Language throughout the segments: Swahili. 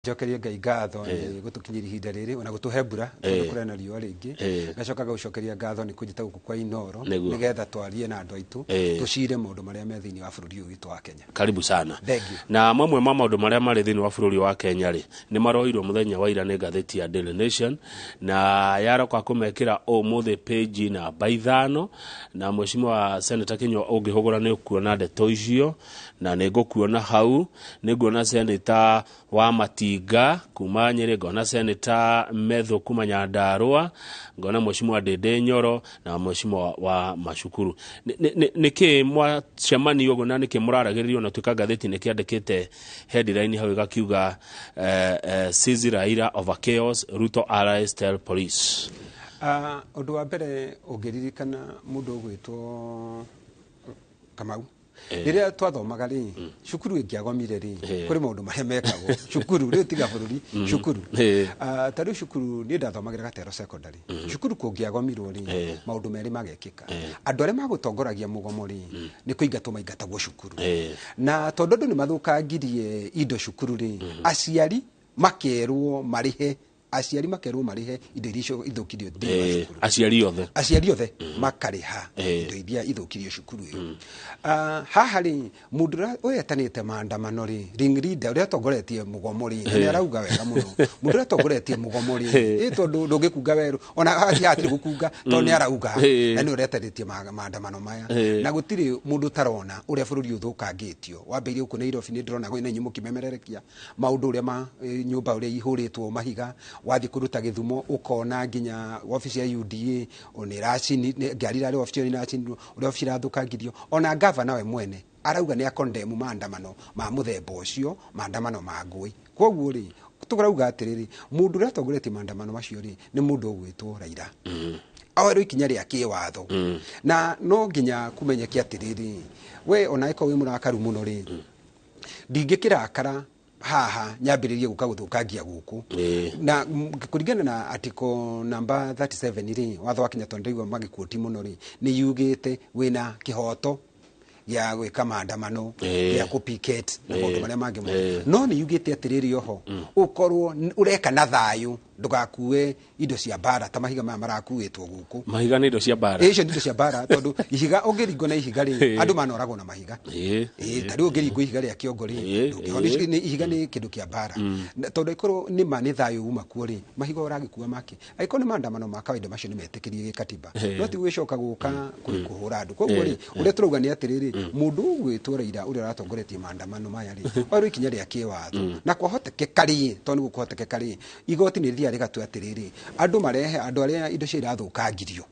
Jokeria Ngai ngatho ni gutukinyira ihinda riri ona gutuhe mbura tondu kurena riũa ringi gacoka gucokeria ngatho ni kujita guku kwa Inoro nigetha twarie na andu aitu tucire maundu maria me thiini wa bururi uyu witu wa Kenya. Karibu sana. Na mamwe ma maundu maria mari thiini wa bururi wa Kenya ri ni maroirwo muthenya wa ira ni gatheti ya Daily Nation na yaroka kumekira umuthi page na baithano na mheshimiwa Senator Kinyua ungihugura ni ukuona ndeto icio na nigukuona hau niguona Senator wa Matinga kuma Nyeri, ngona Senator Metho kuma Nyandarua, ngona mheshimiwa Dede Nyoro na mheshimiwa wa Mashukuru. Niki mwa chamani yogo na niki muraragiririo na tuka gatheti nikiandikite headline hau gakiuga Seize Raila over chaos, Ruto allies tell police. Undu wa mbere ungiririkana mundu ugwitwo Kamau Riria twathomaga ri cukuru ingiagomire ri kuri maundu maria mekagwo cukuru ri tiga bururi cukuru tari cukuru ni ndathomagira Gatero secondary cukuru kungiagomirwo ri maundu meri magekika andu aria magutongoragia mugomo ri ni kuingatwo maingatagwo cukuru na tondu andu ni mathukangirie indo cukuru ri aciari makerwo marihe indo iria ithukirio thĩinĩ cukuru aciari othe makariha indo iria ithukirio cukuru ĩyo haha ri mundu uyu etanĩte maandamano ri ring leader uria tongoretie mugomo ri ni arauga wega muno mundu uria tongoretie mugomo ri tondu ndungikunga weru ona hati gukunga tondu ni arauga na ni uretanĩtie maandamano maya na gutiri mundu tarona uria bururi uthukangitio wambeire uku Nairobi ni ndirona gwina nyumu kimemererekia maundu uria nyumba uria ihuritwo mahiga wathi kuruta Githumo ukona nginya ofisi ya UDA oniracini ngari rari ofisi ni nacini ofisi rathukangirio ona governor we mwene arauga ni akondemu maandamano ma muthemba ucio maandamano ma ngui koguo ri tukurauga atiriri mundu ratongoreti maandamano macio ri ni mundu ugwitwo Raila awero ikinya ria kiwatho na no nginya kumenyeke atiriri we ona iko we murakaru muno ri ndingikirakara haha nyambiririe guka guthukangia guku na kuringana na article number 37 ri watho wa Kenya tondu magikuoti muno ri ni yugite wina kihoto ya gwika maandamano ya kupicket na maundu maria mangi no ni yugite atiriri oho ukorwo ureka na thayu ndugakue indo cia bara ta mahiga maya marakuitwo guku mahiga ni indo cia bara icio indo cia bara tondu ihiga ungiringo na ihiga ri andu manoragwo na mahiga tari ungiringo ihiga ria kiongo ri ni ihiga ni kindu kia bara tondu ikorwo ni mani thayu uma kuo ri mahiga uragikua make aiko ni maandamano ma kawaida macio ni metikirie gikatiba no ti gwicoka guka kuri kuhura andu koguo ri uria turuga ni atiriri mundu ugwitwo Raila uria ratongoretie maandamano maya ri waro ikinya ria kiwatho na kwahotekeka ri tondu gukuhotekeka ri igoti ni rigatu atiriri andu marehe andu aria indo cia irathukangirio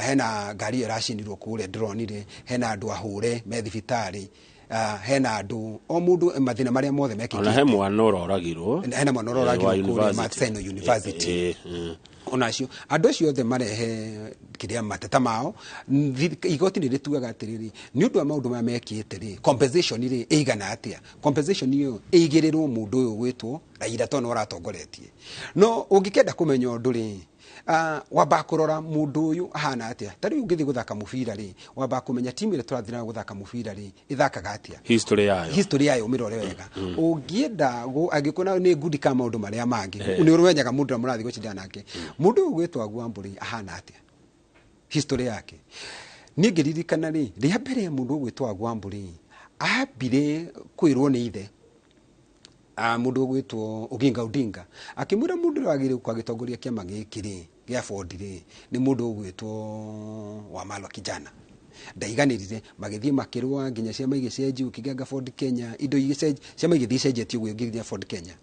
hena ngari iracinirwo kure drone ri hena andu ahure me thibitari hena andu o mundu mathina maria mothe mekikite ona he mwana uroragirwo hena mwana uroragirwo kure Maxeno University onacio andu acio othe marehe kiria mateta mao igoti ni ritugaga atiriri ni undu wa maundu ma mekite ri compensation ri eigana atia compensation iyo eigirirwo mundu uyu gwitwo Raila tono ratongoretie no ungikenda kumenya undu ri wamba kurora mundu uyu ahana atia tari ungithi guthaka mubira ri wamba kumenya timu ile turathira guthaka mubira ri ithakaga atia history yayo mirore wega ungienda agikona ni ngudi kama maundu maria mangi ni urwenyaga mundu murathi gucindana nake mundu ugwitwo Agwamburi ahana atia history yake ningiririkana ri ria mbere mundu ugwitwo Agwamburi ambire kwirwo ni ithe mundu ugwitwo Oginga Odinga akimura mundu wagire kwa gitongoria kiama gikiri gia Ford ri ni mundu ugwitwo Wamalwa kijana ndaiganirire magithie makirwa nginya cia maige cenji ukiganga Ford Kenya indo igecenji cia maige thicenjetie ugwe nginya Ford Kenya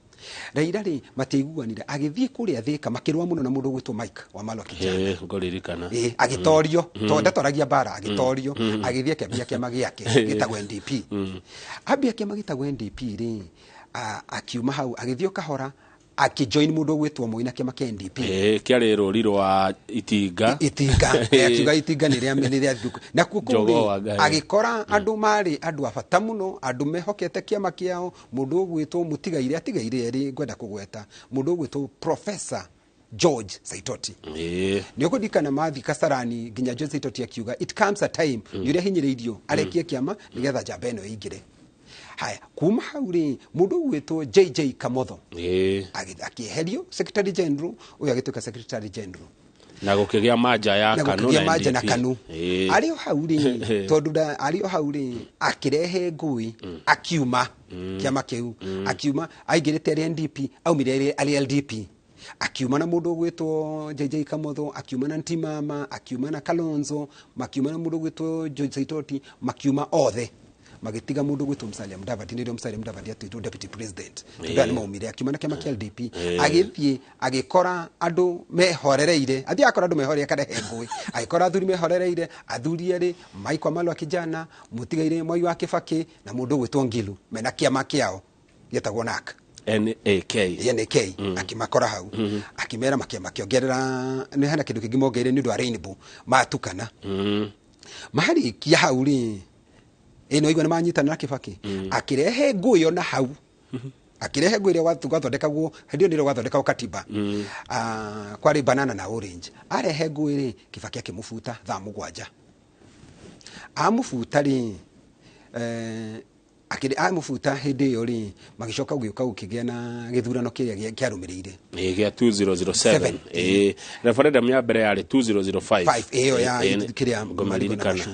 Raila ri matiguanire agithie kuria thika makirwa muno na mundu ugwitwo Mike Wamalwa kijana ngoririkana agitorio tonda toragia bara agitorio agithie kiambia kiama giake gitagwo NDP ambia kiama gitagwo NDP ri akiuma hau agithio kahora akijoin mundu gwitwo Moi na kiama kia NDP kiari ruri rwa itinga akiuga itinga ni ria thuku na kuko agikora andu mari andu abata muno andu mehokete kiama kiao mundu gwitwo mutigaire atigaire ri ngwenda kugweta mundu gwitwo Professor George Saitoti ni ukudikana mathi Kasarani nginya George Saitoti akiuga it comes a time yuria hinyiriirio arekie kiama nigetha jambeno igire haya kuma hau ri mundu gwitwo JJ Kamotho akieherio secretary general uyu agituika secretary general na gukigia manja ya Kanu na Kanu ario hau ri tondu ario hau ri akirehe ngui akiuma kiama kiu akiuma aigirite ari NDP aumire ari LDP akiuma na mundu gwitwo JJ Kamotho akiuma na Ntimama akiuma na Kalonzo makiuma na mundu gwitwo George Saitoti makiuma othe magitiga mundu gwitwo Musalia Mudavadi nirio Musalia Mudavadi atwitwo deputy president tugani maumire akiuma na kiama kia LDP agithie agikora andu mehorereire athia akora andu mehoreire karehe ngui agikora athuri mehorereire athuri ari Maikwa Malu akijana mutigaire Mwai wa Kibaki na mundu gwitwo Ngilu mena kiama kiao getagwo NAK NAK akimakora hau akimera makiama kiongerera ni hana kindu kingi mongeire ni ndu a Rainbow matukana mahari kia hau ri ino igwa manyitana na Kibaki akirehe nguyo na hau akirehe nguyo iria gwathondekagwo hendio niro gwathondekagwo katiba kwari banana na orange arehe nguyo ri Kibaki akimufuta thaa 7 amufuta ri akiri amufuta hindi iyo ri magicoka gugiuka gukigia na githurano kiria kiarumirire gia 2007 referendum ya mbere yari 2005 iyo ya kiria ngomaririkana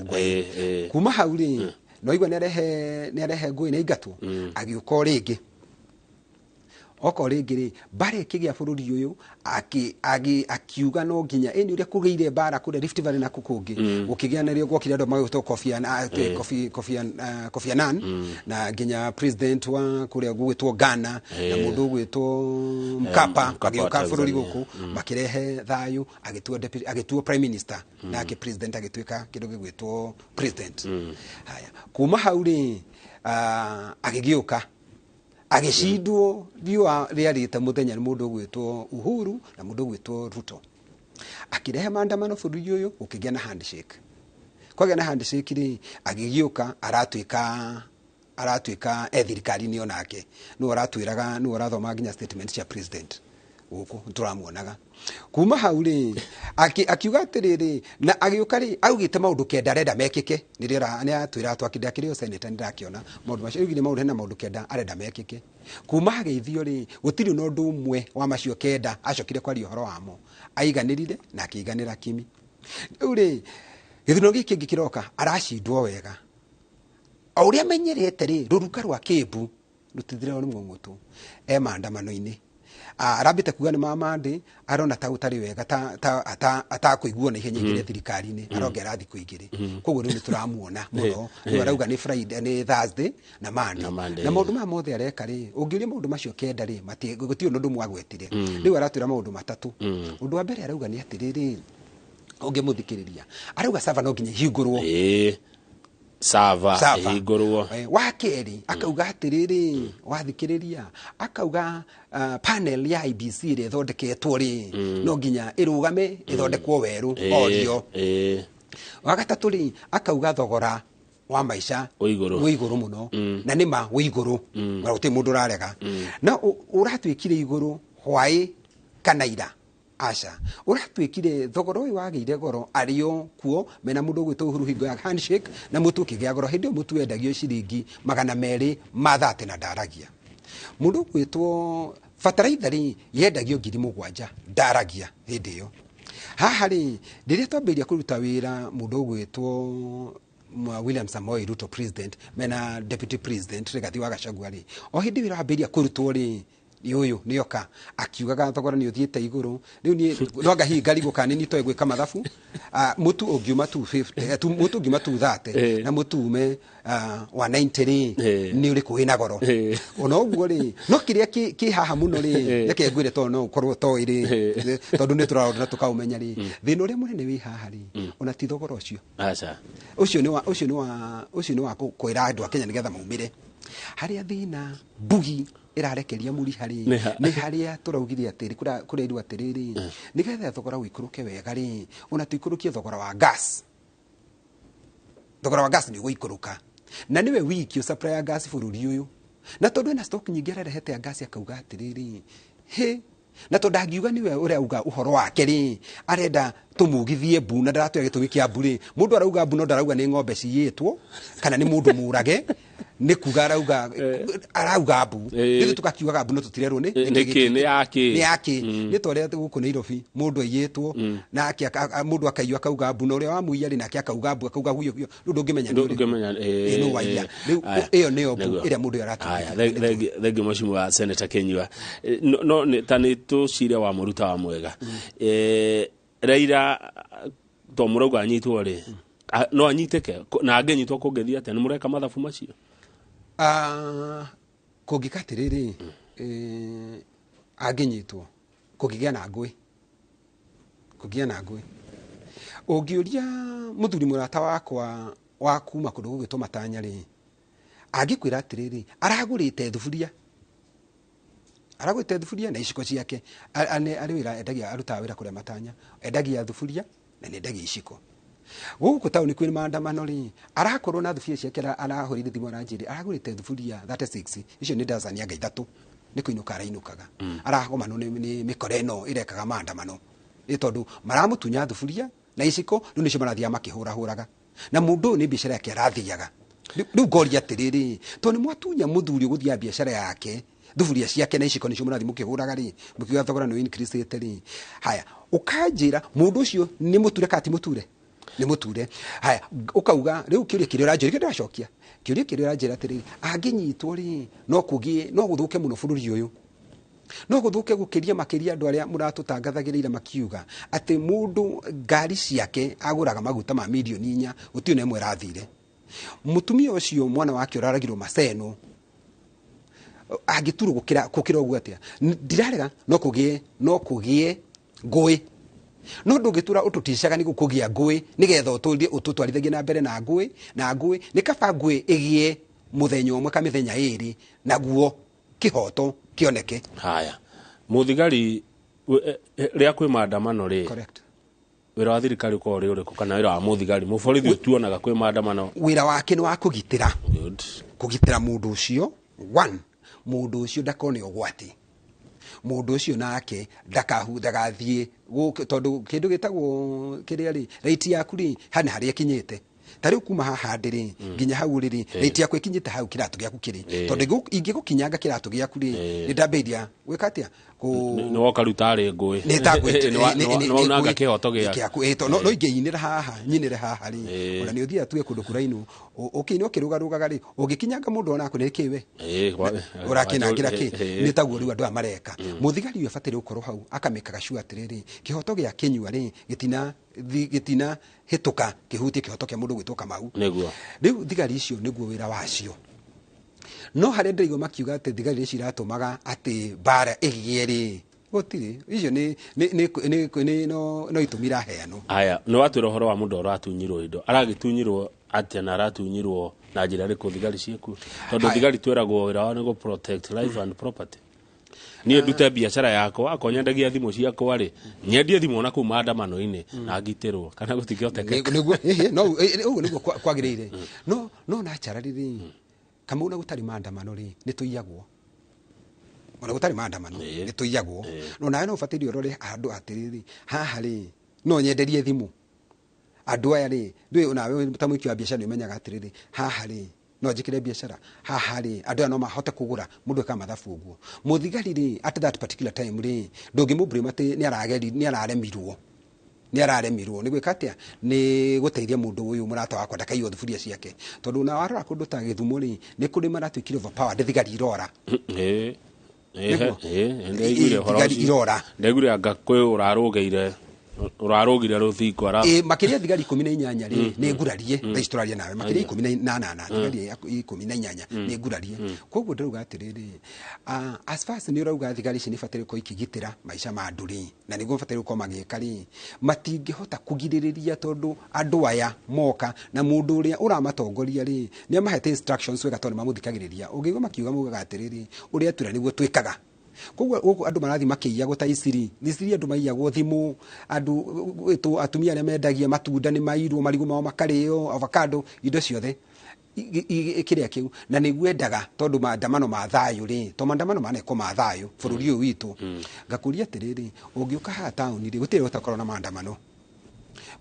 kuma hau ri no igwa nerehe ngui ne igatwo agiuko ringi oko ringi ri bare kigia bururi uyu akiuga no nginya eni uria kugeire bara kure Rift Valley na kukungi gukigia na rio gwokire ndo magutwo Kofi Annan na nginya president wa kuria gwitwo Ghana na mundu gwitwo Mkapa agioka bururi guku makirehe thayu agituo prime minister na ke president agitwika kindu gwitwo president haya kuma hau ri agigioka agishindwo riarite muthenya ni mundu gwitwo Uhuru na mundu gwitwo Ruto akirehe maandamano bũrũri ũyũ ukigia na handshake kwagĩa na handshake ri agigioka aratuika thirikari-inĩ onake no aratwiraga no arathoma nginya statement cia president guku turamuonaga kuma hau ri akiuga atiriri na agiuka ri augite maundu kenda arenda mekike ni atwira twakithia kirio senator ndirakiona maundu macio ugire maundu hena maundu kenda arenda mekike kuma hageithio ri gutiri no ndu umwe wa macio kenda acokire kwari uhoro wamo aiganirire na akiganira kimi uri githurano giki gikiroka aracindwo wega auria menyerete ri ruruka rwa Kiambu rutithire ni mung'utu maandamano-ini arabite kuga ni mamande arona ta utari wega ta kuiguo na ihenya igire thirikari-ini arongera thiku igire koguo ni turamuona muno ni arauga ni Friday ni Thursday na Monday na maundu ma mothe areka ri ungiuria maundu macio kenda ri mati gutio nundu mwagwetire riu aratwira maundu matatu undu wa mbere arauga ni atiriri ungimuthikiriria arauga sava no nginya hingurwo Sava igorwo wa keri akauga atiriri wathikiriria akauga panel ya IBC ri thondeketwo ri no nginya irugame ithondekwo weru orio wa gatatu ri akauga thogora wa maisha uiguru muno na nima uiguru guti mundu rarega na uratwikire iguru hwai kana ira asha uratwikire thogoro uyu wageire goro ario kuo mena mundu gwitwo Uhuru hingo ya handshake na mutu kigia goro hindio mutu endagio ciringi 200 mathate na ndaragia mundu gwitwo fataraitha ri yendagio 7,000 ndaragia hindi yo haha ri riria twambiria kuruta wira mundu gwitwo William Samoei Ruto president mena deputy president Rigathi wa Gachagua ri o hindi wira ambiria kurutwo ri yuyu nioka akiugaga thogora ni uthiete iguru riu ni noga hinga gukani ni toe gwika mathabu mutu ungiuma 250 mutu ungiuma 230 na mutume 190 ni uri kuina goro ona uguo ri no kiria ki haha muno ri reke ngwire to no korwo to iri tondu ni turarona tukaumenya ri thina uri munene wi haha ri ona ti thogora ucio acha ucio ni wa kwira andu a Kenya nigetha maumire haria thina bugi irarekeria muri hari ni haria turaugire atiri kurairu atiriri nigetha thogora wikuruke wega ri ona tuikurukie thogora wa gas ni guikuruka na niwe wiki supply ya gas bururi uyu na tondu na stock nyingi arehete ya gas akauga atiriri na tondu angiuga niwe urauga uhoro wake ri arenda tumugithie bu na ndaratuya gitumi kia bu ri mundu arauga bu no ndarauga ni ng'ombe ciyitwo kana ni mundu murage nä kuga arauga mbu nä tugakiugaga mbu no tå tirerwo nä yake nä twarä gå kå Nairobi må ndå aiyätwo nake må ndå akaiywo akauga mbu na å rä a wamuia rä nake akauga mbu akauga huyo rä u ndå ngä menya nä waiya rä u ä yo nä yo mbu ä rä a må ndå thengio Mheshimiwa wa Senator Kinyua no ta nä tå cire wa må ruta wa mwega Raila to må rauga anyitwo rä no anyiteke na angenyitwo kå ngä thiä atä nä må reka mathabu macio kå ngä ka atä rä rä angänyitwo kå ngä gä a na ngwä å ngä å ria må thuri må rata wakwa wa kuma kå ndå gå gä two Matanya rä angä kwä ra atä rä rä aragå rä te thuburia na iciko ciake arä wä ra endagia arutaga wä ra kå rä a Matanya endagia thuburia na nä endagia iciko gũkũ taũni kwĩ maandamano rĩ arakorwo na thuburia ciake arahũrĩire thimũ aranjĩrĩ aragũrĩte thuburia 36 icio nĩ ndazania nga 3 nĩ kũinũka arainũkaga aragomanwo nĩ mĩkora ĩno ĩrekaga maandamano nĩ tondũ maramũtunya thuburia na iciko rĩu nĩcio marathiaga makĩhũrahũraga na mũndũ nĩ biacara yake arathiaga rĩu ngoria atĩrĩrĩ tondũ nĩ mwatunya mũthuri gũthiaga biacara yake thuburia ciake na iciko nĩcio mũrathiĩ mũkĩhũraga rĩ mũkiuga thogora nĩ increasete rĩ haya ũkanjĩra mũndũ ũcio nĩ mũture kana ti mũture nĩ mũture haya ũkauga rĩu kĩũria kĩrĩa ũranjĩra kĩrĩa ndĩracokia kĩũria kĩrĩa ũranjĩra atĩrĩrĩ angĩnyitwo rĩ no gũthũke mũno bũrũri ũyũ no gũthũke gũkĩria makĩria andũ arĩa mũratũtangathagĩrĩra makiuga atĩ mũndũ ngari ciake agũraga maguta ma milioni 4 gũtirĩ na ĩmwe ĩrathire mũtumia ũcio mwana wake ũraragirwo Maseno angĩturwo gũkĩra ũguo atĩa ndirarega no kũgĩe ngũĩ no ndũngĩtura ũtũticaga nĩ gũkũgĩa ngũĩ nĩgetha ũtũtwarithagie na mbere na ngũĩ nĩ kaba ngũĩ ĩgĩe mũthenya ũmwe ka mĩthenya ĩrĩ naguo kĩhoto kĩoneke haya mũthigari rĩa kwĩ maandamano rĩ wĩra wa thirikari ũkorwo rĩ ũrĩkũ kana wĩra wa mũthigari mũborithi ũtuonaga kwĩ maandamano wĩra wake nĩ wa kũgitĩra mũndũ ũcio mũndũ ũcio ndakone ũgwati mũndũ ũcio nake ndagathiĩ tondũ kĩndũ gĩtagwo kĩrĩa rĩ raiti yaku rĩ hana harĩa ĩkinyĩte ta rĩu kuma haha ndĩ rĩ nginya hau rĩ raiti yaku ĩkinyĩte hau kĩratũ gĩaku kĩrĩ tondũ ingĩgũkinyanga kĩratũ gĩaku rĩ nĩ ndambĩria gwĩka atĩa nĩ woka rĩu tarĩ ngũĩ nĩwonanga kĩhoto gĩaku no ingĩinĩra haha nyinĩre haha rĩ ona nĩ ũthiaga tuge kũndũ kũraihu ũkĩina ũkĩrũgarũgaga rĩ ũngĩkinyanga mũndũ onako nĩ kĩwe ũrakinangĩra kĩ nĩ taguo rĩu andũ aya mareka mũthigari ũyũ abataire gũkorwo hau akamĩkaga sure atĩrĩrĩ kĩhoto gĩa Kinyua rĩ gĩtina hĩtũka kĩhutie kĩhoto kĩa mũndũ gwĩtwo Kamau rĩu thigari icio nĩguo wĩra wacio no harĩa ndĩraigua makiuga atĩ thigari ici iratũmaga atĩ mbara ĩgĩe rĩ gũtirĩ icio no itũmi iraheanwo haya nĩ watwĩra ũhoro wa mũndũ ũratunyirwo indo aragĩtunyirwo atĩa na aratunyirwo na njĩra ĩrĩkũ thigari ciĩkuo tondũ thigari twĩragwo wĩra wao nĩ gũ protect life and property niĩ ndute biacara yakwa akonyendagia thimũ ciakwa rĩ nyendie thimũ na kũu maandamano-inĩ na ngitĩrwo kana gũtingĩhotekeka ũguo nĩguo kwagĩrĩire no nachara rĩrĩ Kamau na gũtarĩ maandamano rĩ nĩ tũiyagwo ona gũtarĩ maandamano nĩ tũiyagwo no nawe no ũbataire ũrore andũ atĩrĩrĩ haha rĩ no nyenderie thimũ andũ aya rĩ ndũĩ nawe ta mũiki wa biacara nĩũmenyaga atĩrĩrĩ haha rĩ no njĩkĩre biacara haha rĩ andũ aya no mahote kũgũra mũndũ eka mathabu ũguo mũthigari rĩ at that particular time rĩ ndũngĩmũblame atĩ nĩ araremirwo nĩ gwĩka atĩa nĩ gũteithia mũndũ ũyũ mũrata wakwa ndakaiywo thuburia ciake tondũ na warora kũndũ ta Gĩthumo rĩ nĩ kũrĩ maratuĩkire overpower thigari irora ndaiguire anga kwĩ ũrarũgire rũthingo makĩria thigari 18 rĩ nĩ ngurarie thaa ici tũraria nawe makĩria 18 thigari 18 nĩ ngurarie koguo ndĩrauga atĩrĩrĩ as far as nĩ ũrauga thigari ici nĩ bataire gũkorwo ikĩgitĩra maica ma andũ rĩ na nĩguo bataire gũkorwo magĩka rĩ matingĩhota kũgirĩrĩria tondũ andũ aya moka na mũndũ ũrĩa ũramatongoria rĩ nĩ amahete instructions wega tondũ mamũthikagĩrĩria ũngĩigua makiuga mugaga atĩrĩrĩ ũrĩa twĩra nĩguo twĩkaga koguo andũ marathi makĩiyagwo ta iciri andũ maiyagwo thimũ andũ atumia arĩa mendagia matunda nĩ mairwo marigũ mao makarĩo avocado indo ciothe kĩrĩa kĩu na nĩguo endaga tondũ maandamano ma thayũ rĩ to maandamano maneko ma thayũ bũrũri ũyũ witũ ngakũria atĩrĩrĩ ũngĩũka haha taũni rĩ gũtirĩ gũtakorwo na maandamano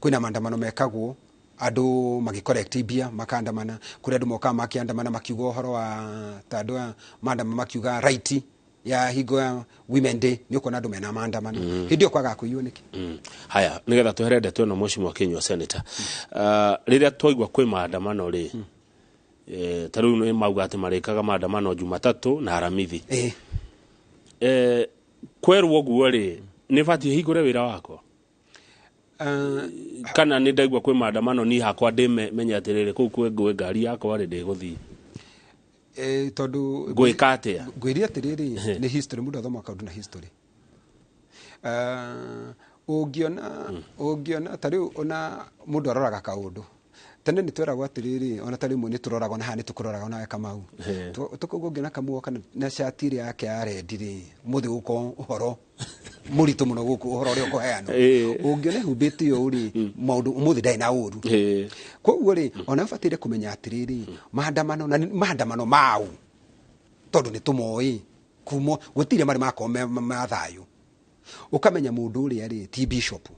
kwĩna maandamano mekagwo andu magicorrect mbia makandamana kuri andu moka makiandamana makiuga horo wa tandu mandama makiuga right ya higo ya women day ni uko na andu mena maandamano hindi okwaga kuiyo niki haya nigetha tuherende tweno Mheshimiwa Kinyua senator riria twaigwa kwi maandamano ri taru no mauga ati marikaga maandamano Jumatatu na Aramithi kwerwo guo ri ni bati higure wira wako kana ni ndaigwa kwi maandamano ni hakwa ndi menya atiriri kuu kwe ngari yakwa ri ndiguthii tondu gwika atia gwiri atiriri ni history mundu athoma kaundu na history ungiona tariu ona mundu aroraga kaundu tene ni twera gwatiriri ona tari mu ni turoraga na hani tukuroraga na Kamau tukugungiona Kamau kana na shatiri yake ya rediri muthi uko uhoro muritu muno guku uhoro ri ukuheano ungiona hubiti yo uri maundu muthi dai na uru koguo ri ona fatire kumenya atiriri maandamano mau tondu ni tumoi kumo gutire mari makome mathayo ukamenya mundu uri ari ti bishop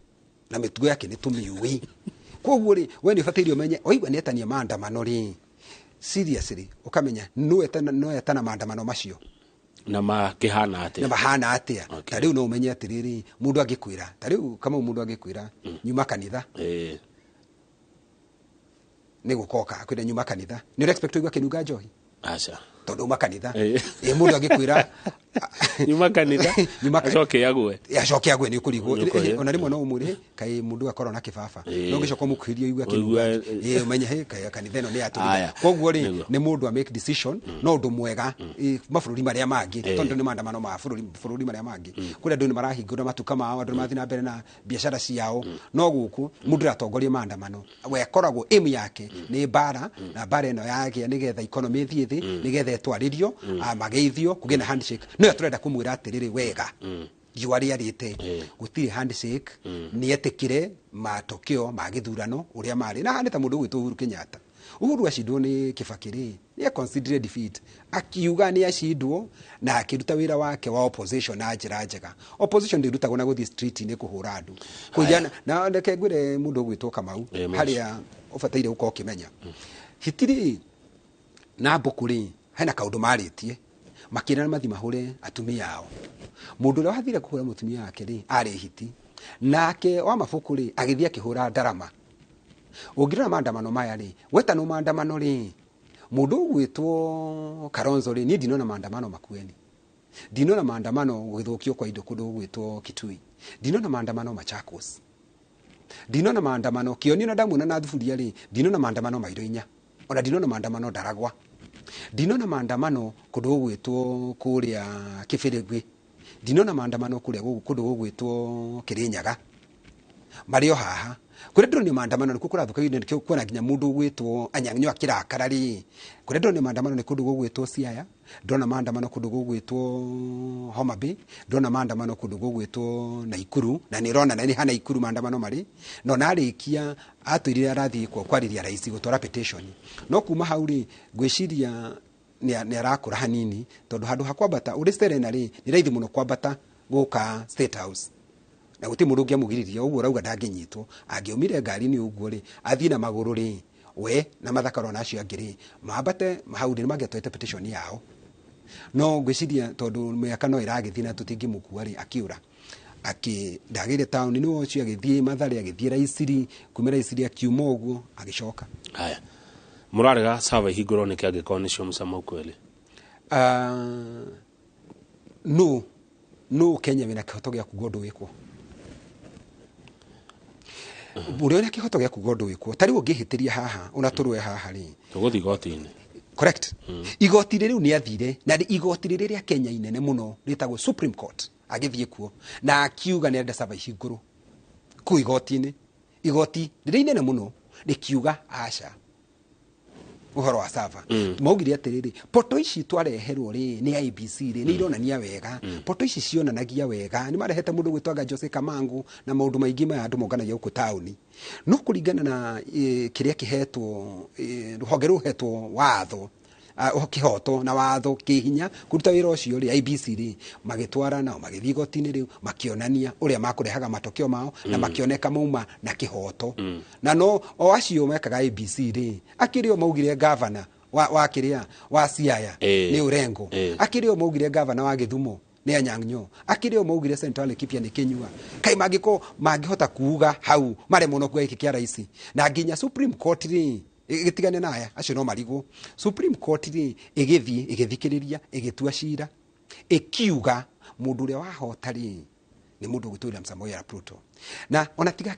na mitugo yake ni tumiui koguo ri we ni fatire umenye oigwa ni etania maandamano ri seriously ukamenya no etana maandamano macio na makihana atia na mahana atia tariu no umenye atiriri mundu agikwira tariu kama mundu agikwira nyuma kanitha ni gukoka kwira nyuma kanitha ni respect igwa kinuga njohi acha tondu makanitha mundu agikwira nyuma kanitha acoke agwe ni kurigwo ona rimwe no umuri kai mundu akorwo na kibaba no ngicoka mukwirio igwa kinuga umenye he kai kanitha no ni aturira koguo ri ni mundu a make decision no ndu mwega mabũrũri maria mangi tondu ni maandamano ma bũrũri maria mangi kuri andu ni marahingura matuka mao andu mathi na mbere na biashara ciao no guku mundu ratongoria maandamano we koragwo aim yake ni bara na bara eno yake nigetha economy thie thi nigetha twaririo mageithio kugena handshake no turenda kumwira atiriri wega juari arite gutire handshake ni etikire matokeo magithurano uria mari na hanita mundu gwitu Uhuru Kenyatta Uhuru ashindwo ni Kibakiri ni consider defeat akiuga ni ashindwo na akiruta wira wake wa opposition na njira njega opposition ndirutagwo na guthi street ni kuhura andu kujana na ndeke ngwire mundu gwitwo Kamau haria ubataire uko kimenya hitiri na mbukuri hena kaundu maritie makira mathi mahure atumia yao mundu ria hathire kuhura mutumia yake ri ari hiti nake wa mabuku ri agithia kihura ndarama ungirana maandamano maya ri wetano maandamano ri mundu gwitwo Karonzo ri ni ndinona maandamano makueni ndinona maandamano gwithukio kwa indo kundu gwitwo Kitui ndinona maandamano Machakos ndinona maandamano Kioni na Damu na Thufuria ri ndinona maandamano Mairoinya ona ndinona maandamano Ndaragwa ndinona maandamano kundu gwitwo kuria Kibiregwe ndinona maandamano kuria kundu gwitwo Kirinyaga mario haha kuri ndo ni maandamano ni kukurathuka ine nikyo kuona ginya mundu gwitwo Anyang'nyo akirakara ri kuri ndo ni maandamano ni kundu gwitwo Siaya ndona maandamano kundu gwitwo Homa Bay ndona maandamano kundu gwitwo Naikuru na nirona na ni hana Ikuru maandamano mari no narikia atwirira arathi kwariria rais gutora petition no kuma hauri gwiciria ni arakura hanini tondu handu hakwambata uri Serena ri ni raithi muno kwambata guka State House na guti mundu ngiamugiriria uguo rauga ndanginyitwo angiumire ngari ni uguo ri athi na maguru ri we na mathakaro nacio angiri mambate hauri ni magetwete petition yao no gwiciria tondu miaka no iragithii na tutingimukua ri akiura ndagire town ni wocio agithii Mathare agithii Raisiri kumira Raisiri akiuma uguo agicoka haya murarega sava higuro ni kiagikoni cio musama kweli no Kenya wina kihoto gia kugondu wikwo bure ni kihoto gia kugondu wikwo tari ungihitiria haha una turwe haha ri tuguthi gotini correct igoti riu ni athire na igoti riria Kenya inene muno ritagwo Supreme Court agithie kuo na akiuga ni enda sava higuru ku igoti riria inene muno rikiuga aca uhoro wa sava maugire atiriri poto ici twareherwo ri ni IBC ri ni ironania wega poto ici cionanagia wega ni marehete mundu gwitwaga Jose Kamangu na maundu maingi ma andu monganagia uko tauni no kuringana na kiria kihetwo ruhonge ruhetwo watho kihoto na watho kihinya kuruta wira ucio ri IBC ri magitwara na magithii gotini riu makionania uria makurehaga matokeo mao na makioneka mauma na kihoto na no o acio mekaga IBC ri akirio maugire governor wa kiria wa Siaya ni Urengo akirio maugire governor wa Githumo ni Anyang'nyo akirio maugire Central Kipia ni Kinyua kai magihota kuuga hau mare muno kwa iki kia raisi na nginya Supreme Court ri gitigane na aya acio no marigo Supreme Court ri igithikiriria igitua cira ikiuga mundu uria wahota ri ni mundu gwitwira Samoei Arap Ruto na ona tiga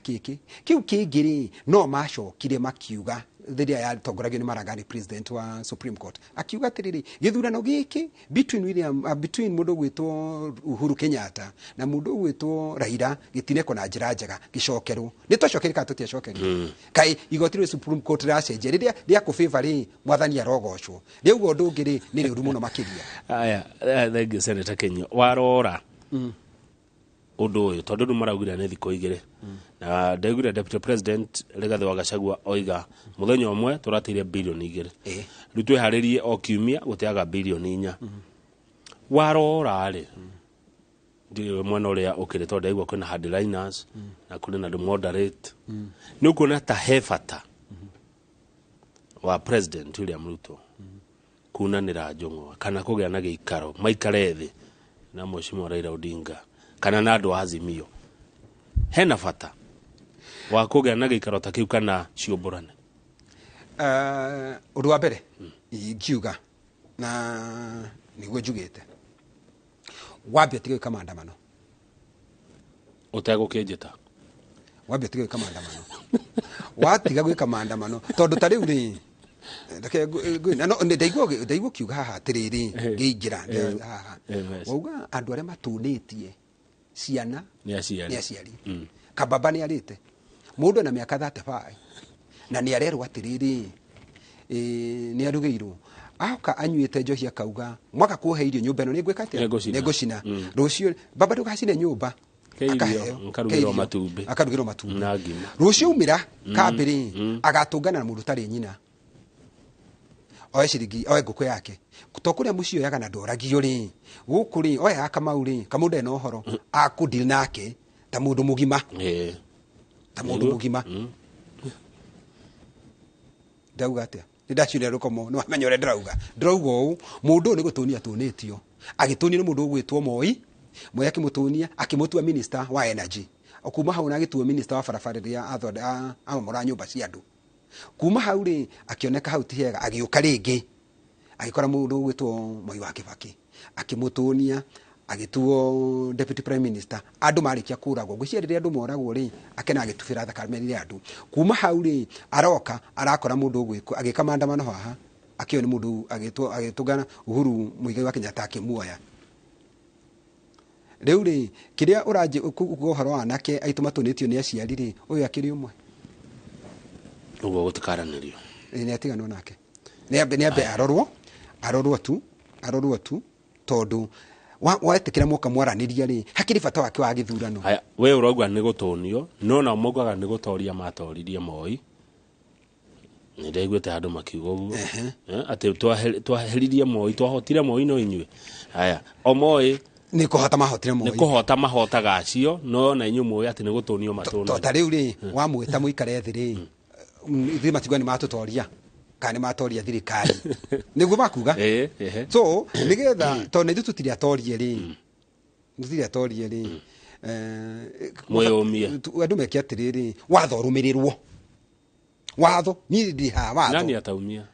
kiu kingiri no macokire makiuga thiria ya tongoragio ni Marangani president wa Supreme Court akiuga tiriri githurano giki between mundu gwitwo Uhuru Kenyatta na mundu gwitwo Raila gitineko na njira njega gicokerwo ni twacokerika tutiacokerio kai igotire Supreme Court racenje riria ku favor ri mwathani arogocwo riu undu ngiri ni riuru muno makiria aya thank you Senator Kinyua warora undu uyu tondu ndu maraugire ni thiko igire na ndegure deputy president Rigathi wa Gachagua oiga muthenya umwe turatire bilioni igire riu twiharirie o kiumia gutiaga bilioni 4 warora ri ndi mwena uria ukire tondu igwa kwina headliners na kuri na moderate ni ukuna ta hefata wa president William Ruto kunanira njung'wa kana kugia na giikaro maikare thi na Mheshimiwa Raila Odinga kana na andu Azimio hena fata wa kugia na giikaro ta kiu kana ciomborane undu wa mbere ingiuga na niguo njugite wambia tige kamandamano utegukinjita wambia tige kamandamano watiga gwika mandamano tondu ta riu ri no ndaigua kiuga haha tiriri ngiingira haha wauga andu aria matunitie ciana ni aciari kababa ni arite mundu na miaka 35 na ni arerwa tiriri ni arugeirwo aoka anyuite njohi akauga mwaka kuhe irio nyumba no ni gwika atia ni gucina rucio baba ndugacine nyumba akarugirwo matumbi na ngima rucio umira kambiri agatungana na mundu tari nyina oe ciringi oe nguku yake kutokuria mucio yaga na ndoragio ri guku ri oe Kamau ri kamunde no horo akudil nake ta mundu mugima ta mundu mugima ndauga atia ndacire rukomo no amenyore ndauga u mundu ni gutunia tunitio agitunia ni mundu gwitwo Moi akimutunia akimutua minister wa energy okuma hau na agitua minister wa barabara athoda amora nyumba cia andu kuma hau ri akioneka hau ti hega agiuka ringi agikora mundu gwitwo Moi wa Kibaki akimutunia agituo deputy prime minister andu marikia kuragwo gwiciriria andu moragwo ri akena agitubira thakame andu kuma hau ri aroka arakora mundu gwiko agikamandamano haha akioni mundu agitugana Uhuru Muigai wa Kenyatta akimuoya riu ri kiria uraje kuhoro wanake aituma tunitio ni aciari ri uyu akiri umwe ugo gutikaranirio ni atigano nake ni ambe arorwo tu tondu waetekera muka mwaraniria ri hakiri fata wake wa githurano aya we urogwa ni gutunio no na mugaga ni gutoria matoririe Moi ni ndaiguite andu makiuga uguo ati twaheririe Moi twahotire Moi no inyue aya o Moi ni kuhota mahotire Moi ni kuhota mahotaga acio no na inyu Moi ati ni gutunio matuna to tariu ri wa mwita muikare thiri ithi matigwa ni matutoria kana matoria thirikari niguo makuga so nigetha to ne tutiri atorie ri tutiri atorie ri moyomia andu mekia atiriri watho rumirirwo watho ni ndi ha watho nani ataumia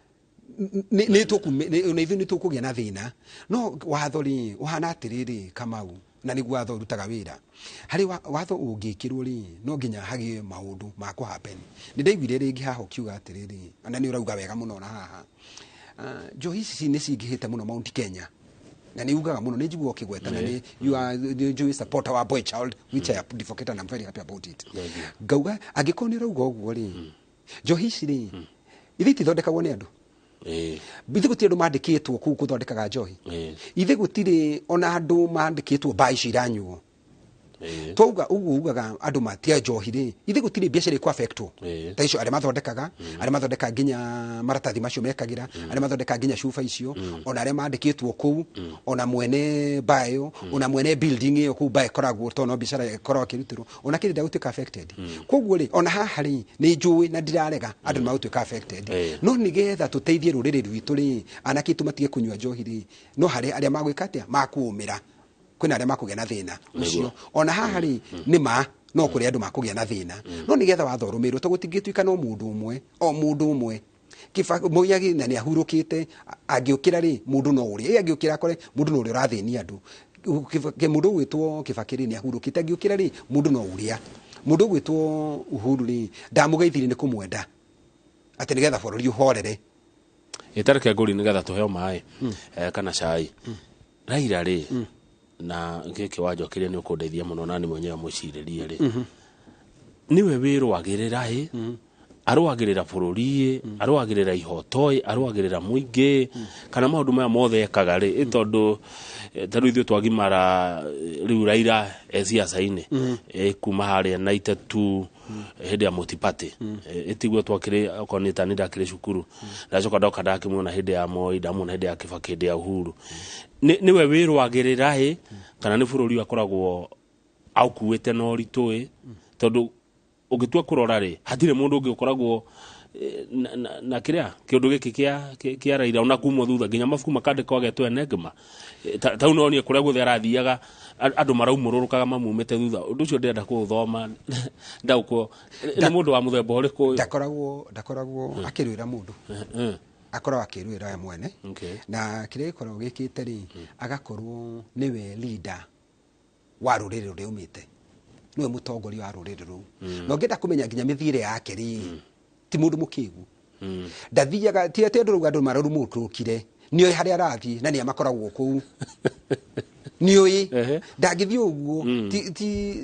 ni ithu ni tukugia na thina no watho ri uhana atiriri Kamau na niguo watho rutaga wira hari watho ungikirwo ri no nginya hagie maundu ma ku happen ni ndaiguire ringi haho kiuga atiriri ana ni urauga wega muno na haha njohi ici ni cingihite muno Mount Kenya na ni ugaga muno ni njiguo kigwetana ni you are the supporter wa boy child which I advocate and I'm very happy about it gauga agikoni rauga uguo ri njohi ici ri ithiti thondekagwo ni andu bithe gutire andu mandikitwo ku kuthondekaga njohi ithe gutire ona andu mandikitwo bai ciranyuo twauga ugugaga andu matia njohire ithe gutire biacara iko affecto ta icio ari mathondekaga ari mathondeka nginya maratathi macio mekagira ari mathondeka nginya shufa icio ona ari mandikitwo kuu ona mwene bayo ona mwene building iyo kuu bae koragwo to no biacara koragwo kirutirwo ona kiri gutuika affected koguo ri ona haha ri ni njui na ndirarega andu magutuika affected no nigetha tuteithie ruriri rwitu ri anake tumatige kunywa njohi ri no hari aria magwika atia makuumira kwina aria makugia na thina ucio ona haha ri ni ma no kuri andu makugia na thina no nigetha wathorumirwo to gutingituika no mundu umwe moyagi na ni ahurukite agiukira ri mundu no uri agiukira kore mundu no uri rathinia andu ke mundu gwitwo kibakiri ni ahurukite agiukira ri mundu no uria mundu gwitwo Uhuru ri ndamugeithire ni kumwenda ati nigetha bururi uhorere itareke nguri nigetha tuheo mai kana cai Raila ri na ngeke wajokirie ni ukundeithia muno nani mwenyewe muciririe ri niwe wirwagirira arwagirira bururi arwagirira ihotoi arwagirira muingi kana maundu maya mothe ekaga ri itondu taru ithu twagimara riu Raila siasa-ini kuma haria 92 hedi ya multiparty itigwe twakire okonita ni ndakire cukuru ndacoka ndoka ndakimwona hedi ya Moi ndamwona hedi ya Kibaki hedi ya Uhuru niwe wirwagirira kana ni bururi akoragwo aukuwete no ritwe tondu ugitua kurora ri hatire mundu ungi ukoragwo na kiria kiundu giki kia Raila ona kumwo thutha nginya mafuku makandika agetwo enegma tau no ni kuria guthe arathiaga andu maraumururukaga mamumete thutha undu ucio ndenda kuthoma ndauko ni mundu wa muthemba uriku ndakoragwo akirwira mundu akorwo akirwira mwene na kiria ikorwo gikite ri agakorwo niwe leader wa ruriri uri umite niwe mutongoria wa ruriri ru no ngenda kumenya nginya mithire yake ri ti mundu mukigu ndathiaga ti ati andu andu mararu muturukire nioi haria arathi na ni amakoragwo kuu nioi ndangithii uguo ti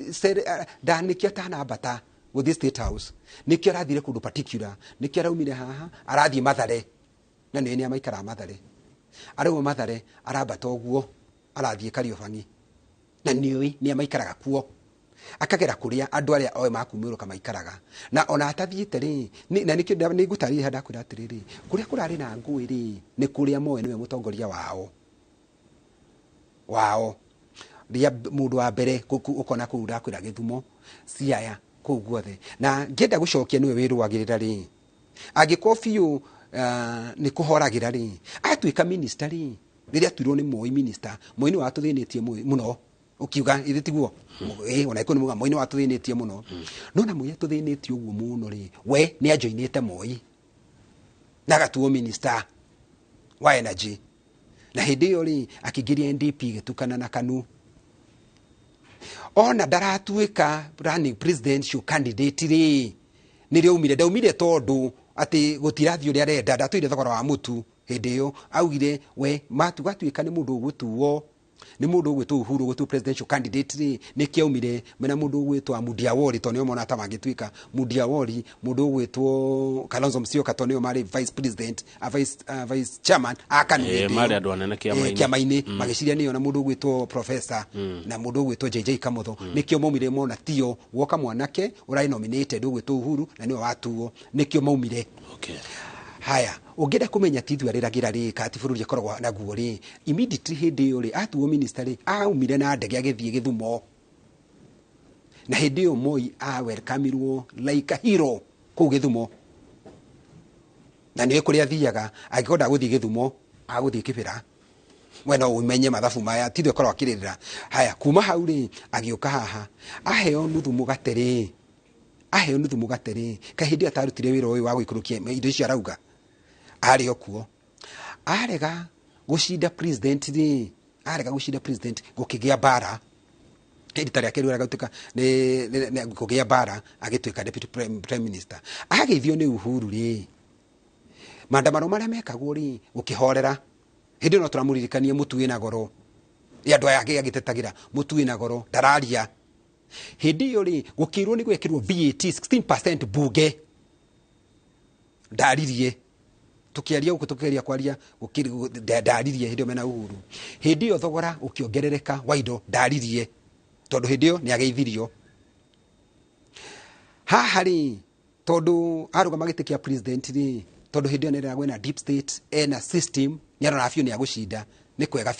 ndanikia tana bata with this state house nikio arathire kundu particular nikio araumire haha arathie Mathare na ni amaikara Mathare arau Mathare arabata uguo arathie Kariobangi na nioi ni amaikaraga kuo akagera kuria andu aria oe makumurũka maikaraga na ona atathiite ri na nikio ni ngutari handa kwira atiriri kuria kurari na ngui ri ni kuria moe niwe mutongoria wao ria mundu wa mbere ukona kuu ndakwira Githumo Siaya kuu guothe na ngenda gucokia niwe wirwagirira ri agikofiu ni kuhoragira ri atuika minister ri riria tuirwo ni Moi minister Moi ni watuthinitie muno ukiuga ithi tiguo ona iko ni muga Moi ni watuthinitie muno no na Moi atuthinitie uguo muno ri we ni ajoinite Moi na gatuo minister wa energy na hindi yo ri akigiria NDP gitukana na KANU ona ndaratuika running presidential candidate ri ni umire ndaumire tondu ati gutirathi uri arenda ndatuire thogora wa mutu hindi yo augire we matugatuika ni mundu gutuo ni mundu gwitwo Uhuru gwitwo presidential candidate ri ni kiaumire mena mundu gwitwo Mudia Wori to niyo mona tamangituika Mudia Wori mundu gwitwo Kalonzo Musyoka to niyo mari vice president vice chairman akanu mari andu anene kiamaini magiciria niyo na mundu gwitwo professor na mundu gwitwo JJ Kamotho nikio maumire mona tio woka mwanake urai nominated gwitwo Uhuru na niyo watuo nikio maumire haya ungenda kumenya tithu ariragira ri kati bururi akoragwo na guo ri immediately hindi yo ri atuo minister ri aumire na ndege agithie Githumo na hindi yo Moi welcomeirwo like a hero ku Githumo na ni kuri athiaga agikonda guthie Githumo aguthie Kibira wena umenye mathabu maya tithu akoragwo akiririra haya kuma hau ri agiuka haha aheo nuthu mugateri kahindi atarutire wira uyu wa gwikurukia indo icio arauga ari okuo arega gushinda president gukigia bara editari akerura gatuka ne gukigia bara agituika deputy prime minister agithio ni Uhuru ri mandamano maria mekagwo ri gukihorera hindi no turamuririkanie mutu wina goro andu aya agitetagira mutu wina goro ndararia hindi yo ri gukirwo ni gwekirwo VAT 16% bunge ndaririe tukiaria uko tukiaria kwaria ndaririe hindi mena Uhuru hindi yo thogora ukiongerereka waido ndaririe tondu hindio ni ageithirio haha ri tondu arugama giti kia president ri tondu hindio ni ragwe na deep state ena system ni arona biu ni agushinda ni kwega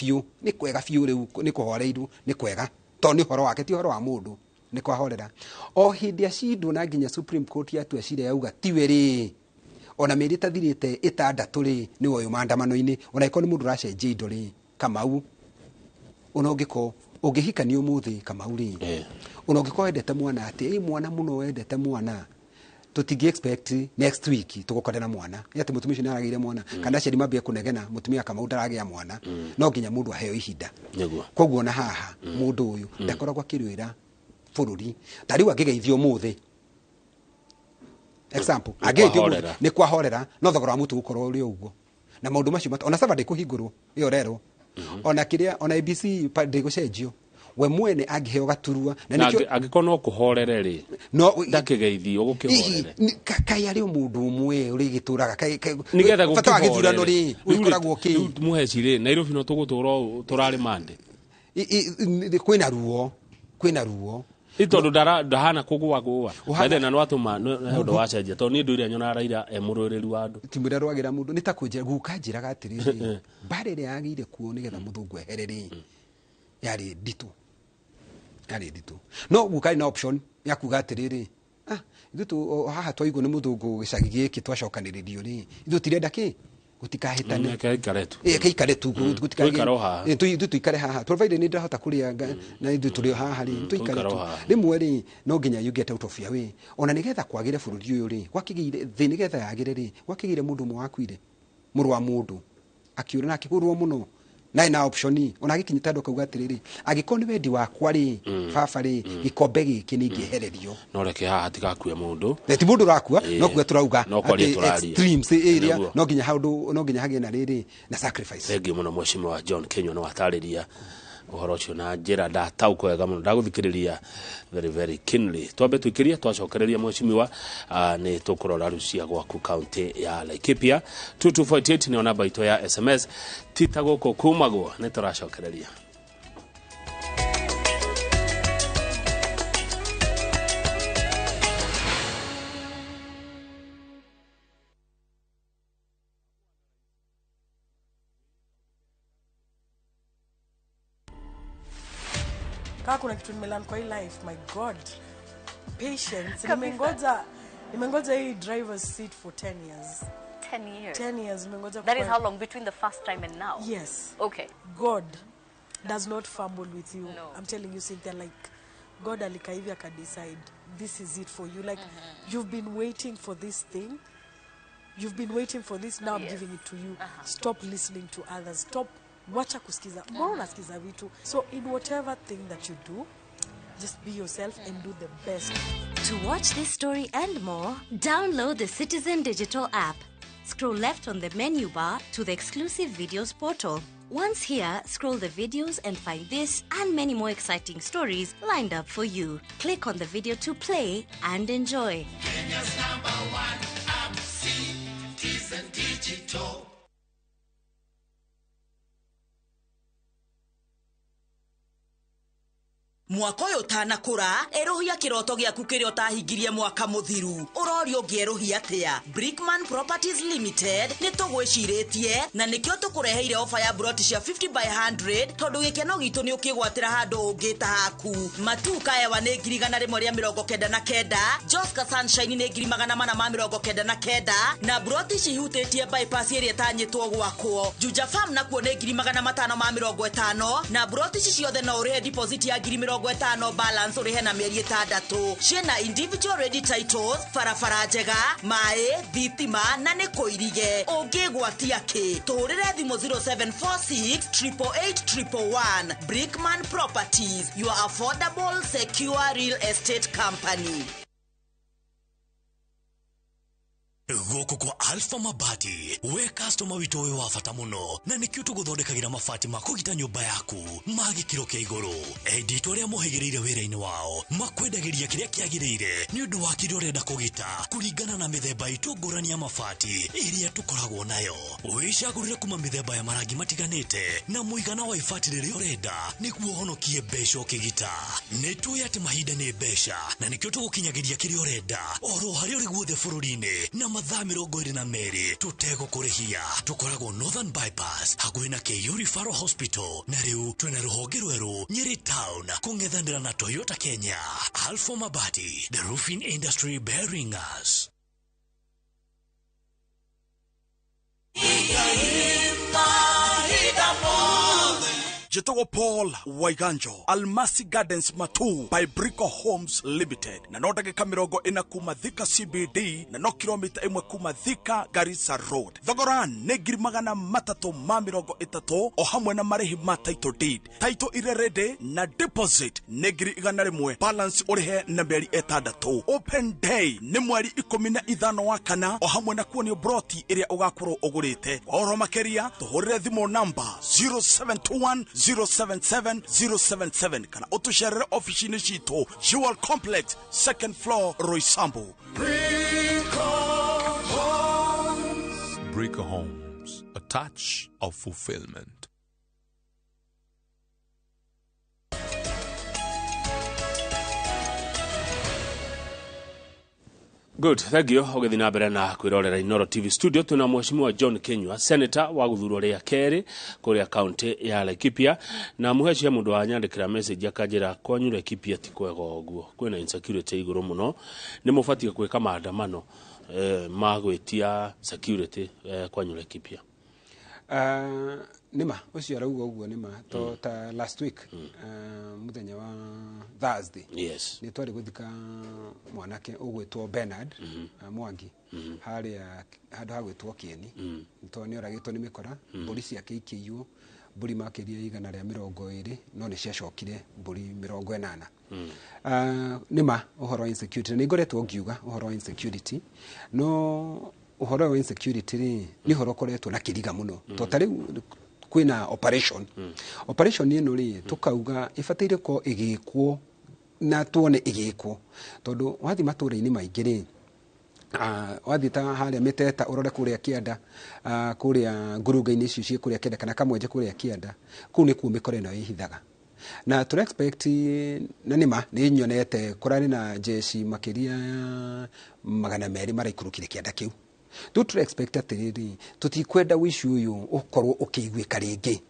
biu riu ni kuhoreiru ni kwega tondu horo wake ti horo wa mundu ni kwahorera o hindi acindwo na nginya Supreme Court yatua cira yauga tiwe ri ona mĩeri ĩtathirĩte ĩtandatũ rĩ nĩ woyo maandamano-inĩ ona ĩkorwo nĩ mũndũ ũracenjia indo rĩ Kamau ona ũngĩhikania ũmũthĩ Kamau rĩ ona ũngĩkorwo wendete mwana atĩ mwana mũno wendete mwana tũtingĩ expect next week tũgũkorera mwana ati mũtumia ũcio nĩ aragĩire mwana kana aciari mambia kũnegena mũtumia Kamau ndaragĩa mwana no nginya mũndũ aheo ihinda koguo na haha mũndũ ũyũ ndakoragwo akĩrũĩra bũrũri ta rĩu angĩgeithio ũmũthĩ example ageithio ni kwahorera no thogora wa mutu gukorwo uri uguo na maundu macio ona sava ndikuhingurwo iyo rero ona kiria ona ABC ndigucenjio we mwene angiheo gaturua na nikio angikorwo no kuhorere ri no ndakigeithio ugukihorere kai ari mundu umwe uri gituraga kai nigetha gukihorera ri ukoragwo ki muheci ri Nairobi no tugutura turari mande kwina ruo itondo ndahana kugwa ndathe na nwatuma ndo wacenjia to ni ndu iria nyona Raila emururiru wa andu timura rwagira mundu nitakunjira guka njiraga atiriri bare ri agire kuo nigetha muthungu ehereri yari nditu no gukari na option ya kuga atiriri ithu haha twaigwo ni muthungu gicagi giki twacokaniririo ri ithu tirenda ki gutikahitane kaikare tu gutikahitane tuikare haha provided ni ndahota kuria na ithu turi haha ri tuikare tu rimwe ri no nginya you get out of your way ona nigetha kwagire bururi uyu ri gwakigire thi nigetha yagire ri gwakigire mundu mwe wakwire muru wa mundu akiura na akigurwo muno na option ona agikinyita ndo kauga atiriri agiko ni wendi wakwa ri baba ri gikombe giki ni ngihererio no reke haha tigakue mundu ti mundu rakua no kuga turauga extremes area no nginya hage na riri na sacrifice thengi muno mheshimiwa wa John Kinyua no watariria uhoro ucio na njira ndatauko wega muno ndaguthikiriria very keenly twambe twikiria twacokereria mheshimiwa ni tukurora rucia gwaku county ya Laikipia 2248 ni namba ito ya SMS titagoko kumagwo ni turacokereria Kaka kuna kitu nimelan kwa hii life, my god. Patience. Nimengoja hii driver's seat for 10 years. 10 years? 10 years. That is how long between the first time and now? Yes. Okay. God does not fumble with you. No. I'm telling you, Cynthia, like, God alikaivia ka decide, this is it for you. Like, you've been waiting for this thing. You've been waiting for this, now I'm giving it to you. Stop listening to others. Stop wacha kusikiza. Mbona unasikiza vitu? So in whatever thing that you do, just be yourself and do the best. To watch this story and more, download the Citizen Digital app. Scroll left on the menu bar to the exclusive videos portal. Once here, scroll the videos and find this and many more exciting stories lined up for you. Click on the video to play and enjoy. Kenya's #1 app, Citizen Digital. Mwaka uyu utanakura eruhia kiroto giaku kiria utahingirie mwaka muthiru urorio ngieruhia atia. Brickman Properties Limited ni tugwiciritie na nikio tukureheire ofa ya broti cia 50 by 100 tondu gikeno gitu ni ukigwatira handu ungita haku. Matuka ewa ni ngirigana rimwe ria 99 Joska Sunshine ni ngirimagana mana ma 99 na broti cihutĩtie bypass iria tanyitwo gwakwo. Juja Farm nakuo ni ngirimagana matano ma 50 na broti ciothe no urihe deposit ya 50 balance urihe na mieri 6. Ciena individual ready titles, farafara njega, mae, thitima na ni kuirige. Ungigwatia ki turire thimu 0746 888 Brickman Properties, your affordable secure real estate company. goko kwa Alpha Mabati we customer wito we wa bata muno na nikio tuguthondekagira mabati ma kugita nyumba yaku magi kiro kia iguru edit uria muhigireire wira-ini wao makwendagiria kiria kiagirire ni undu wa kiria urenda kugita kuringana na mithemba itu ngurani ya mabati iria tukoragwo nayo wicagurire kuma mithemba ya marangi matiganite na muigana wa ibati riria urenda niguo honokie mbeca ukigita nituye ati mahinda ni mbeca na nikio tugukinyagiria kiria urenda oro hari uri guothe bururi-ini na mathaa 22 tutegukũrĩhia tukoragwo Northern Bypass hakuhĩ na KU Referral Hospital na riu twina ruhonge rweru Nyeri Town kung'ethanĩra na Toyota Kenya. Alpha Mabati, the roofing industry bearing us. Jetogo Paul Waiganjo Almasi Gardens Matu by Brico Homes Limited na no ndagika mirongo ina kuma Thika CBD na no kilomita imwe kuma Thika Garissa Road. Thogora nĩ ngiri magana matatũ ma mĩrongo ĩtatũ o hamwe na marĩhi ma title deed. Title ire ready na deposit nĩ ngiri igana rĩmwe, balance ũrĩhe na mĩeri ĩtandatũ. Open day nĩ mweri 15 wa kana o hamwe na kuonio broti ĩrĩa ũgakorwo ũgũrĩte. Oro makĩria tũhũrĩre thimũ number 0721 077 kana utusharire office cito Jewel Complex second floor Roysambu. Brico Homes, a touch of fulfillment. Good, thank you. Ogethi na mbere na kwirorera Inoro TV studio tuna mheshimiwa John Kinyua, senator wa guthurwo ria keri kuria county ya Laikipia na muheshia mundu anyandikira message akanjira kwanyu Laikipia ti kwega uguo kwina insecurity iguru muno ni mubatie kwika maandamano magwitia security kwanyu Laikipia. Nima ucio arauga uguo nima to ta last week muthenya wa Thursday yes ni twari guthika mwanake ugwitwo Bernard Mwangi haria handu hagwitwo Kieni to ni oragitwo ni mikora mburi cia KKU mburi makiria 120 no ni ciacokire mburi 80 nima uhoro wa insecurity ni ngoretwo ngiuga uhoro wa insecurity no uhoro wa insecurity ni horo koretwo na kiriga muno to tari kwina operation ino ri tukauga ifatire ko igikwo na tuone igikwo tondu wathi matura-ini maingi ri wathi ta haria miteta urore kuria Kianda kuria ngurunga-ini icio cie kuria Kianda kana kamwenje kuria Kianda ku ni ku mikore na ihithaga na to expect na nima ni nyonete kurani na jeshi makiria 200 maraikurukire Kianda kiu tu expect atiriri tutikwenda wishu uyu ukorwo ukiguika ringi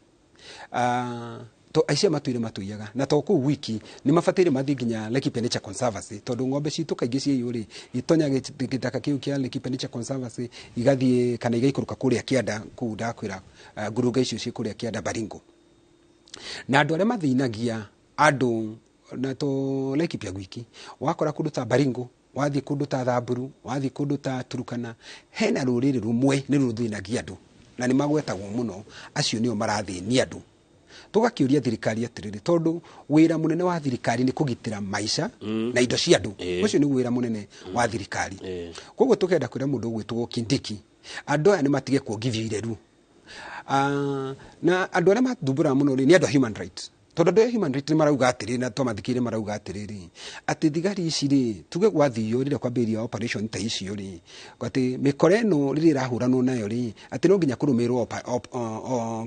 to aicia matuire matuiyaga na to ku wiki ni mafatire mathi nginya Laikipia Nature Conservancy tondu ng'ombe citu kaingi cie yuri itonya gitaka kiu kia Laikipia Nature Conservancy igathie kana igaikuruka kuria Kianda ku ndakwira ngurunga icio cie kuria Kianda Baringo na andu aria mathinagia andu na to Laikipia gwiki wakora kundu ta Baringo wathi kundu ta Thamburu wathi kundu ta Turukana hena ruriri rumwe ni ruthinagia andu na ni magwetagwo muno acio nio marathini andu tugakiuria thirikari atiriri tondu wira munene wa thirikari ni kugitira maisha na indo cia andu ucio ni wira munene wa thirikari koguo tukenda kwira mundu gwitwo Kindiki andu aya ni matige kuongithio ireru na andu aria mathumbura muno ni andu human rights tondu andu human rights ni marauga atiriri na twathikire marauga atiriri ati thigari ici ri tuge gwathio rire kwambiria operation ta icio ri ati mikore no riri rahuranwo nayo ri ati no nginya kurumirwo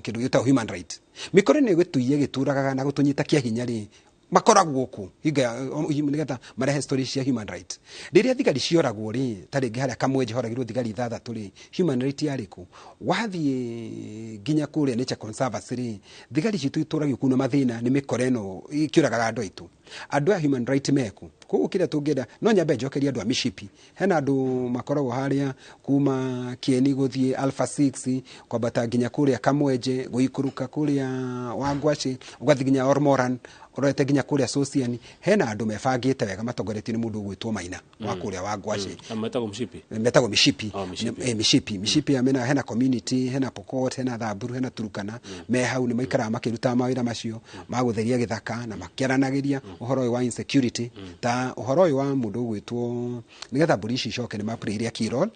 kindu gita human rights mikore ni gwetuiye gituraga na gutunyita kia hinya ri makoragwo ku higa nigetha marehe story cia human rights riria thigari cioragwo ri taringi haria kamwenje horagirwo thigari 6 ri human rights yariku wathie nginya kuria Nature Conservancy ri thigari citu ituragio kuna mathina ni mikore no ikiuraga andu aitu andu a human rights meku koguo kira tungenda no nyambe njokeria andu a mishipi hena andu makoragwo haria kuma Kieni guthie Alpha 6 kwambata nginya kuria kamwenje guikuruka kuria Wangwaci ugathi nginya Ormoran urete nginya kuria Sociani hena andu mebangite wega matongoretio ni mundu gwitwo Maina wa kuria Wangwaci metagwo mishipi mishipi amena hena community hena Pokot hena Thamburu hena Turukana me hau ni maikara makiruta mawira macio magutheria githaka na makiaranagiria uhoro wa insecurity ta na uhoro uyu wa mundu gwitwo nigetha burici coke ni mapriria kirol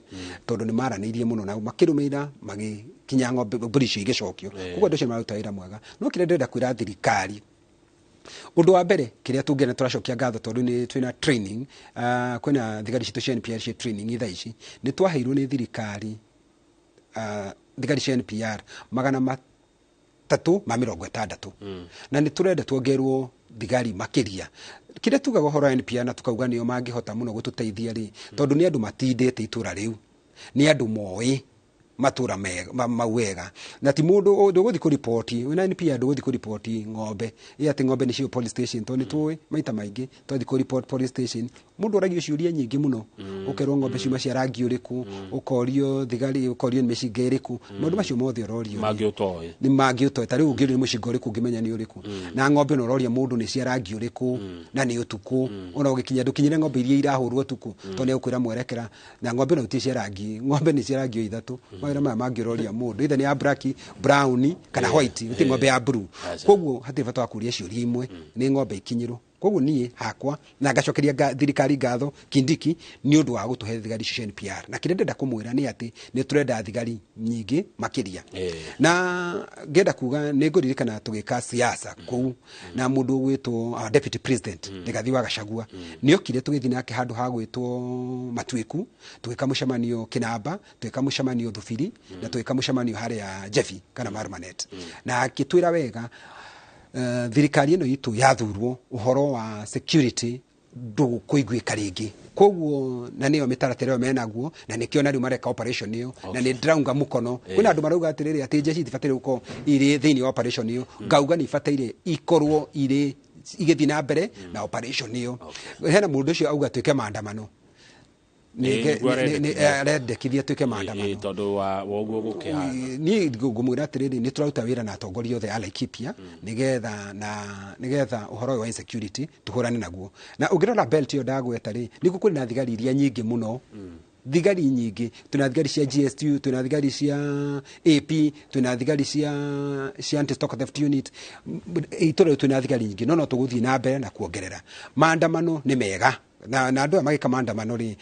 tondu ni maranirie muno na makirumira magikinya ng'ombe burici igicokio kuko ndocio maruta wira mwega no kire ndenda kwira thirikari undu wa mbere kiria tungena turacokia ngatho tondu ni twina training kwina thigari citu cia NPR cia training itha ici ni twaheirwo ni thirikari thigari cia NPR 360 na ni turenda tuongerwo thigari makiria kire tugaga horo NPR na tukauga nio mangihota muno gututeithia ri tondu ni andu matindite itura riu ni andu moi matura mawega na ti mundu nduguthi ku report wina NPR nduguthi ku report ng'ombe ati ng'ombe ni cio police station to ni tuwe maita maingi twathi ku report police station mundu aragio ciuria nyingi muno ukerwo ng'ombe ciuma cia rangi uriku ukorio thigari ukorio ni micinga iriku mundu macio mothe urorio ni mangi utoe tari ungi ni mucinga uriku ngimenya ni uriku na ng'ombe no uroria mundu ni cia rangi uriku na ni utuku ona ugikinya ndukinyire ng'ombe iria irahurwo utuku to ni ukwira mwerekera na ng'ombe no utie cia rangi ng'ombe ni cia rangi ithatu mawira maya mangiroria mundu ithe ni ya black brown kana white uti ng'ombe ya blue koguo hati bata kuria ciuria imwe ni ng'ombe ikinyiro koguo nie hakwa na ngacokeria thirikari ngatho Kindiki ni undu wa gutuhe thigari cia NPR na kire ndenda kumwira ni ati ni turenda thigari nyingi makiria na ngenda kuga ni nguririkana tugika siasa kuu na mundu gwitwo deputy president Rigathi wa Gachagua ni okire tugithi nake handu ha gwitwo Matwiku tugika mucemanio Kinamba tugika mucemanio Thubiri na tugika mucemanio haria Jefi kana Marmanet na akitwira wega thirikari ino itu yathurwo uhoro wa security ndu kuiguika ringi koguo na niyo mitaratero menaguo na nikio na riu mareka operation iyo na ni draunga mukono kuna andu marauga atiriri ati jeshi tifatire uko iri thini operation iyo ngauga ni fatire ikorwo iri igithi na mbere na operation iyo hena mundu cio auga twike maandamano ni rendekithia twike maandamano tondu wa woguo gukihana ni ngumwira atiriri ni turaruta wira na atongoria othe a Laikipia nigetha uhoro wa insecurity tuhurane naguo na ungirora belt yo ndagweta ri ni gukuri na thigari iria nyingi muno thigari nyingi tuna thigari cia GSTU tuna thigari cia AP tuna thigari cia anti stock theft unit itoro tuna thigari nyingi no tuguthii na mbere na kuongerera maandamano ni mega na andu magika maandamano ri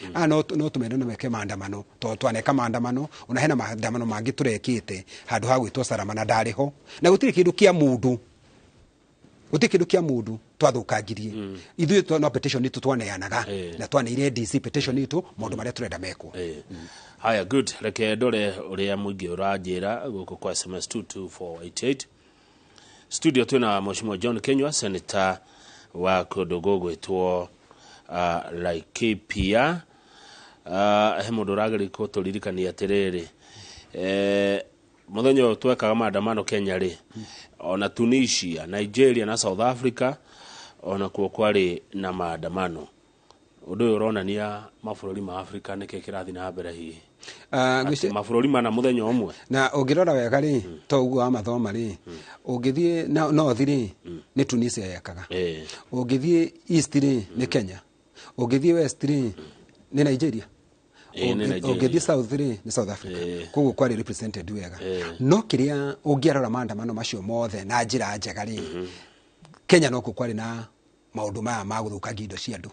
no tumenda na meke maandamano to twaneka maandamano una hena maandamano mangi turekite handu ha gwitwo Sarama na ndariho na gutiri kindu kia mundu twathukangirie ithuĩ no petition itu twaneanaga na twaneire DC petition itu maundu maria turenda mekwo haya good reke ndore uria muingi uranjira guku kwa SMS 22488 studio twina Mheshimiwa John Kinyua senator wa kundu gwitwo Laikipia he mundu urageri ko turirikania atiriri muthenya twekaga maandamano Kenya ri ona Tunisia Nigeria na South Africa ona kuo kwari na maandamano undu uronania mabũrũri ma Africa nike kirathi na mbere hihi mabũrũri mana muthenya umwe na ungirora wega ri to uguo amathoma ri ungithie no thiri ni Tunisia yakaga ungithie east ri ni Kenya ungithie west ri ni Nigeria ungithie south ri ni South Africa koguo kwari represented wega no kiria ungiarora maandamano macio mothe na njira njega ri Kenya no kwari na maundu maya maguthukangia indo cia andu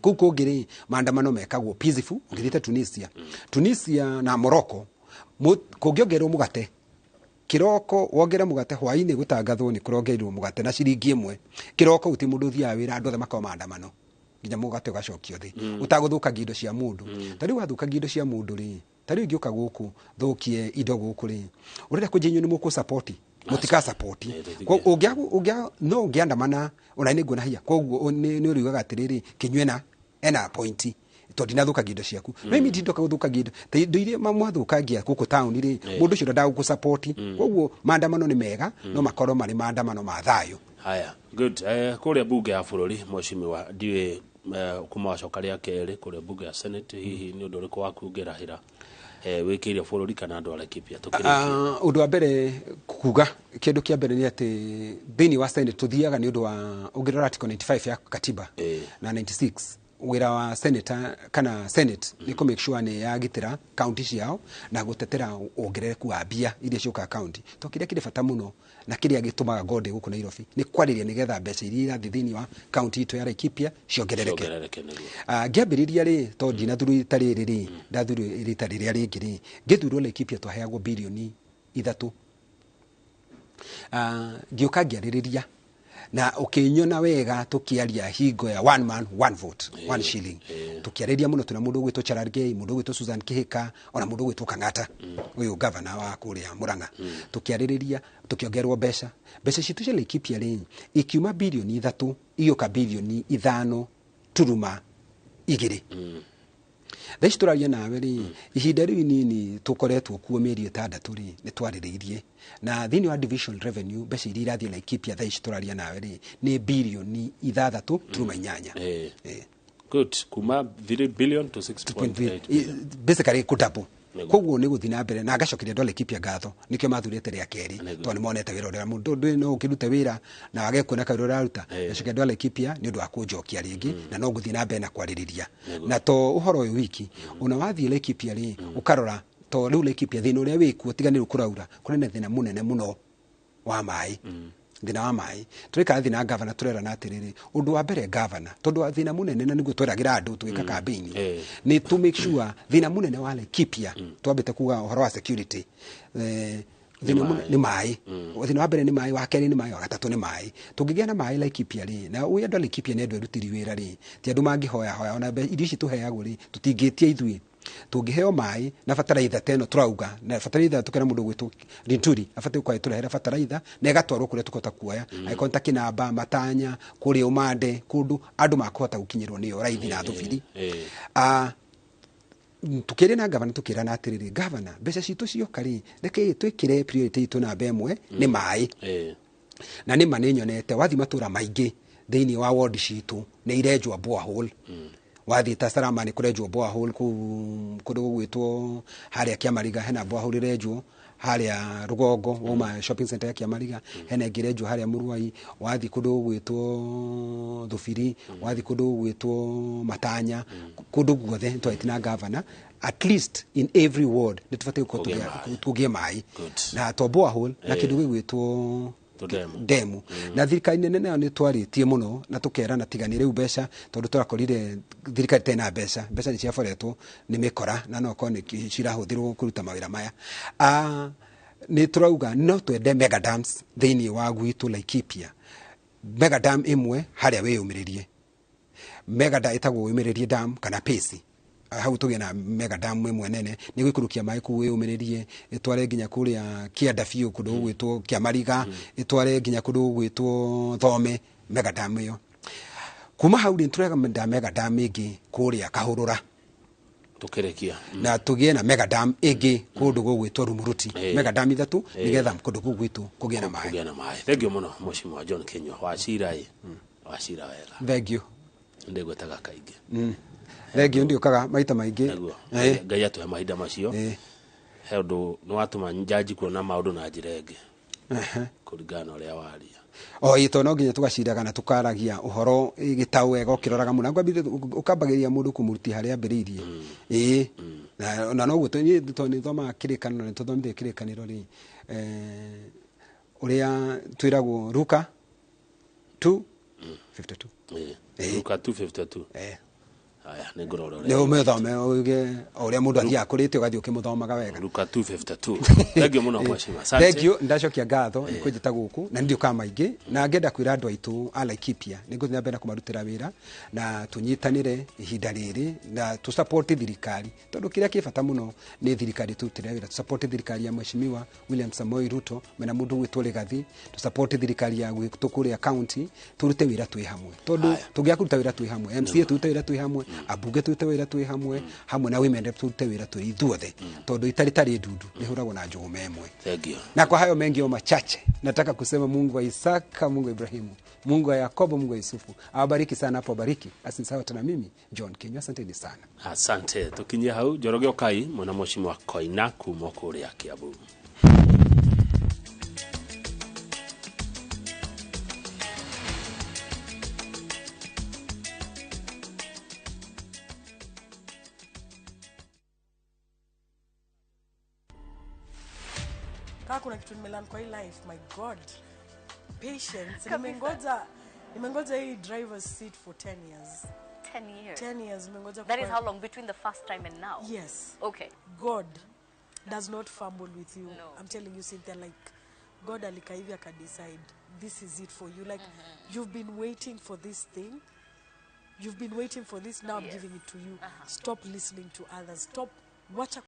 kuu kungiri maandamano mekagwo peaceful ungithite Tunisia na Morocco kungiongerwo mugate kiroko wongere mugate hwaini gutangathwo ni kurongeirwo mugate na ciringi imwe kiroko uti mundu thia wira andu othe makao maandamano nginya mugate ugacokio thi utaguthukangia indo cia mundu tari wathukangia indo cia mundu ri tari ngioka guku thukie indo guku ri urenda kujinyu ni muku support mutika support ugia no ungiandamana ona ni ngona hia koguo ni uriugaga atiriri Kinyua ena point to dinathukagia indo ciaku mimi ndindoka guthukagia indo iria mwathukagia guku town ri mundu cio nda guku support koguo maandamano ni mega no makoro mari maandamano ma thayo haya good kuria bunge ya bururi Mheshimiwa ndiwe kuma wacokaria keri kuria bunge ya Senate hihi ni undu uriku wakugerahira wikiria bururi kana andu Laikipia tukiriki undu wa mbere kuga kindu kia mbere ni ati thini wa Senate tuthiaga ni undu wa ungirora article 95 ya katiba na 96 wira wa senator kana senate ni ko make sure ni yagitira county ciao na gutetera ongerereku wa mbia iria cioka county to kiria kire bata muno na kiria gitumaga gode guku Nairobi ni kwariria nigetha mbeca iria irathi thini wa county ito ya Laikipia ciongerereke ngiambiriria ri to ndina thuru tariri ri ndathuru rita riria ringi ri ngithurwo Laikipia twaheagwo bilioni 3 ngioka ngiaririria na ukinyona wega tukiaria hingo ya one man one vote one shilling tukiareria muno tuna mundu gwitwo Charargei mundu gwitwo Susan Kihika ona mundu gwitwo Kang'ata uyu governor wa kuria Murang'a tukiaririria tukiongerwo mbeca citu cia Laikipia ri ikiuma bilioni 3 iyo ka bilioni 5 turuma 2 Thaici turaria nawe ri ihinda riu nini tukoretwo kuo mieri 6 ri ni twaririirie na thini wa division revenue mbeca iria irathie Laikipia thaici turaria nawe ri ni bilioni 6 turuma 8 good kuma 3 billion to 6.8 basically kudabo koguo ni guthina mbere na ngacokeria andũ Laikipia ngatho nikio mathurite ria keri to ni monete wira uria mundu no ukirute wira na wage kuona ka wira uraruta ngacokeria andũ Laikipia ni undu wa kunjokia ringi na no guthina mbere na kwaririria na to uhoro uyu wiki una wathie Laikipia ri ukarora to riu Laikipia thina uria wikuo tiganirwo kuraura kunene thina munene muno wa mai thina wa mai turika thina governor turera na atiriri undu wa mbere governor tondu thina munene na niguo tweragira andu twika campaign ni to make sure thina munene wa Laikipia twambite kuga uhoro wa security thina munene ni mai thina wa mbere ni mai wa keri ni mai wa gatatu ni mai tungigia na mai Laikipia ri na uyu andu Laikipia ni andu erutiri wira ri ti andu mangihoya hoya ona irio ici tuheagwo ri tutingitie ithui tungiheo mai na fataraitha teno turauga na fataraitha tukena mundu gwitwo Rinturi afate kwa turehera fataraitha na igatwarwo kuria tukota kuoya aikonta kinamba matanya kuri umande kundu andu makuhota gukinyirwo niyo raithi na thubiri tukiri na governor tukira na atiriri governor mbeca citu cioka ri reke twikire priority itu na bemwe ni mai na ni manenyonete wathi matura maingi thini wa ward citu ni irenjwa borehole wathi tasarama ni kurenjwo borehole kundu gwitwo haria Kiamariga hena borehole irenjwo haria Rugongo woma shopping center ya Kiamariga hena ngirenjwo haria Muruai wathi kundu gwitwo Thufiri wathi kundu gwitwo Matanya kundu guothe twatina governor at least in every ward nitufate kugia mai na to borehole na kindu gwitwo demu na thirikari nene nayo ni twaritie muno na tukerana tiganire mbeca tondu turakorire thirikari tena mbeca ni ciaforetwo ni mikora na no ko ni cirahuthirwo kuruta mawira maya ni turauga no twende mega dams thini wa gwitu Laikipia mega dam imwe haria weyumiririe mega dam itagwo weyumiririe dam kana pesi hau tuge na mega dam imwe nene ni gwikurukia mai ku weyumiririe itware nginya kuria Kianda Fiu kundu gwitwo Kiamariga itware nginya kundu gwitwo Thome mega dam iyo kuma hau ni turega mega dam ingi kuria Kahurura tukirekia na tugie na mega dam ingi kundu gwitwo Rumuruti mega dam 3 nigetha kundu gwitu kugia na mai thank you muno Mheshimiwa John Kinyua wacira wega thank you ndigwetaga kaingi Regio ndio kaga maita maingi ngai atuhe mahinda macio he undu no atuma njaji kuona maundu na njirenge kuringana uria waria ito no nginya tugaciraga na tukaragia uhoro gitau wega ukiroraga muna ngwambire ukambagiria mundu kumuruti haria ambiririe na no guto ni thoma kirikano ni tuthomithie kirikaniro ri uria twiragwo Luka 2:52 Luka 2:52 aya ni ngororo ni umethome uge uria mundu athia kurite ugathi ukimuthomaga wega Luka 2:52 thank you muno mwashima asante thank you ndacokia ngatho ni kujita guku na ndio kama ingi na ngenda kwira andu aitu a Laikipia ni nguthia mbere kumarutira wira na tunyitanire ihinda riri na tu support thirikari tondu kiria kibata muno ni thirikari tutire wira tu support thirikari ya Mheshimiwa William Samoei Ruto mena mundu gwitwo Legathi tu support thirikari ya gwitu kuria county turute wira twi hamwe tondu tungiakuruta wira twi hamwe MCA turute wira twi hamwe abunge turute wira twi hamwe hamwe na women rep turute wira twi ithuothe tondu itari ndudu ni huragwo na njugu memwe thank you na kwa hayo mengi o machache nataka kusema Mungu wa Isaka, Mungu wa Ibrahimu, Mungu wa Yakobo, Mungu wa Yusufu awabariki sana hapo bariki asinsawa tena mimi John Kinyua asante sana asante tukinyia hau Njoroge Okai mwana Mheshimiwa Koina kuma kuria Kiambu. Kama kuna kitu nimelearn kwa hii life, my God. Patience. Nimengoja hii driver's seat for 10 years. 10 years. 10 years nimengoja. That is how long between the first time and now? Yes. Okay. God does not fumble with you. No. I'm telling you, Cynthia, like God alikaivi decide this is it for you. Like you've been waiting for this thing. You've been waiting for this. Now I'm giving it to you. Stop listening to others. Stop. Watch